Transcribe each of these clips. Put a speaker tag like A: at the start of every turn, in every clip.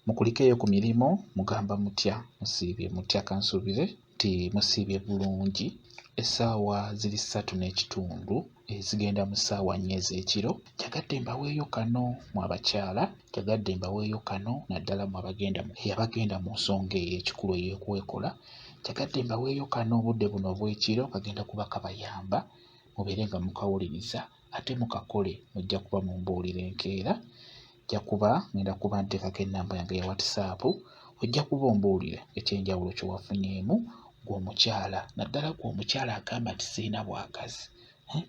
A: Mukulikeeyo ku mirimu mugamba mutya? Musiibye mutya? Kansuubire nti musiibye bulungi. Essaawa ziri 3:30 ezigenda mu ssaawa 4 ez'ekiro. Kyagadde mbaweeyo kano mu abakyala, kyagadde mbaweeyo kano naddala mu abagenda mu nsonga ey'ekikulu ey'okwekola. Kyagadde mbaweeyo kano obudde buno obw'ekiro kagenda kuba kabayamba mubeere nga mukawuliriza ate mukakole. Mujja kuba mumbuulira enkeera. Ngenda kuba nteekako ennamba yange ya WhatsApp. Ojja kuba ombuulire ekyenjawulo kye wafunyeemu gw'omukyala, naddala gw'omukyala agamba nti sirina bwagazi,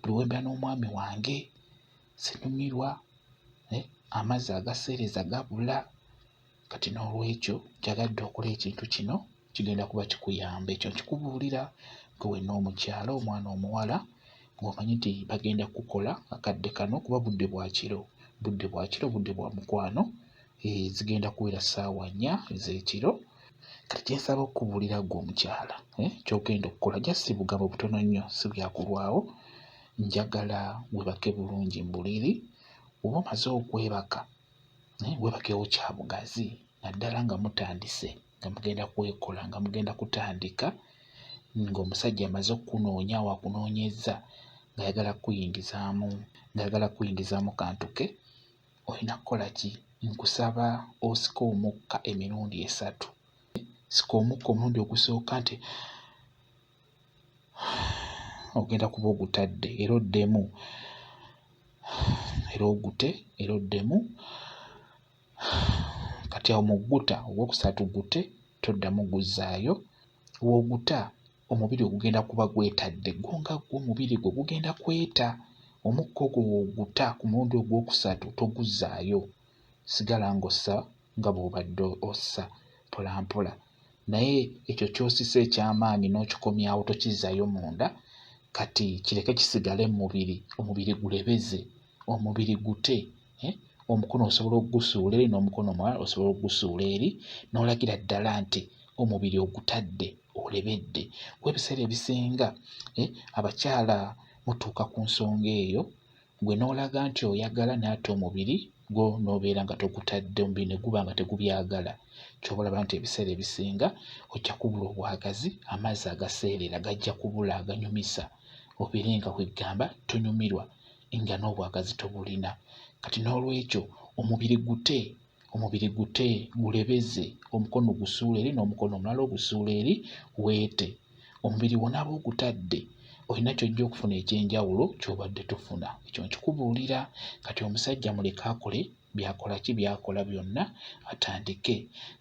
A: buli we mbeera n'omwami wange sinyumirwa, amazzi agaseereza gabula. Kati n'olwekyo kyagadde okola ekintu kino kigenda kuba kikuyamba. Ekyo nkikubuulira gwe wenna omukyala, omwana omuwala ng'omanyi nti bagenda kukola akadde kano kuba budde bwa kiro, budde bwa mukwano. Zigenda kuwera ssaawa 4 ez'ekiro. Kati kyensaba okukubuulira gwe omukyala, ky'ogenda okukola just bugambo butono nnyo, si byakulwawo. Njagala webake bulungi mu buliri. Oba omaze okwebaka, webakewo kya bugazi, naddala nga mutandise, nga mugenda kwekola, nga mugenda kutandika, ng'omusajja amaze okukunoonya, wakunoonyeza ng'ayagala kuyingizaamu kantu ke. Olina kukola ki? Nkusaba osike omukka emirundi 3. Sika omukka omulundi ogusooka nti ogenda kuba ogutadde era oddemu, era ogute, era oddemu. Kati awo mu gguta ogwokusatu gute, toddamu guzzaayo. W'oguta omubiri ogugenda kuba gwetadde gwo nga gw'omubiri gwe gugenda kweta. Omukka ogwo w'oguta ku mulundi ogwokusatu toguzzaayo, sigala ng'ossa nga bw'obadde ossa mpola mpola. Naye ekyo ky'osisa eky'amaanyi n'okikomyawo tokizzaayo munda, kati kireke kisigale mu mubiri, omubiri gulebeze, omubiri gute. Omukono osobola okugusuula eri n'omukono omulala osobola okugusuula eri, n'olagira ddala nti omubiri ogutadde olebedde. Ebiseera ebisinga abakyala mutuuka ku nsonga eyo, gwe n'olaga nti oyagala naye ate omubiri gwo n'obeera nga togutadde, omubiri ne guba nga tegubyagala. Ky'oba olaba nti ebiseera ebisinga ojja kubula obwagazi, amazzi agaseerera gajja kubula aganyumisa, obeere nga weggamba tonyumirwa nga n'obwagazi tobulina. Kati n'olwekyo omubiri gute gulebeze, omukono gusuula eri n'omukono omulala ogusuula eri, weete. Omubiri wonna ogutadde olina ky'ojja okufuna ekyenjawulo ky'obadde tofuna. Ekyo nkikubuulira. Kati omusajja muleke akole by'akola byonna, atandike.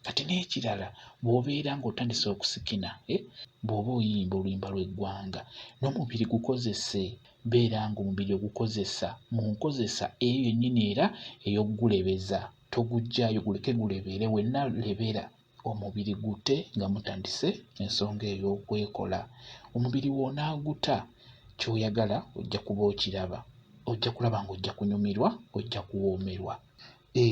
A: Kati n'ekirala, bw'obeera ng'otandise okusikina, bw'oba oyimba oluyimba lw'eggwanga, n'omubiri gukozese. Beera ng'omubiri ogukozesa mu nkozesa eyo yennyini era ey'okugulebeza. Toguggyaayo, guleke gulebere, wenna lebera. Omubiri gute nga mutandise ensonga ey'okwekola. Omubiri w'onaaguta, ky'oyagala ojja kuba okiraba. Ojja kulaba ng'ojja kunyumirwa, ojja kuwoomerwa.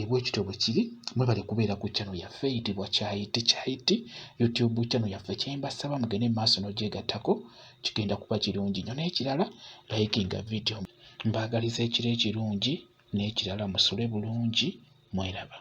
A: Bwe kityo bwe kiri. Mwebale kubeera ku channel yaffe eyitibwa Kyayiti YouTube channel yaffe. Kye mbasaba mugende mu maaso n'ogyegattako, kigenda kuba kirungi nnyo. N'ekirala, likinga video. Mbaagaliza ekiro ekirungi, n'ekirala musule bulungi. Mweraba.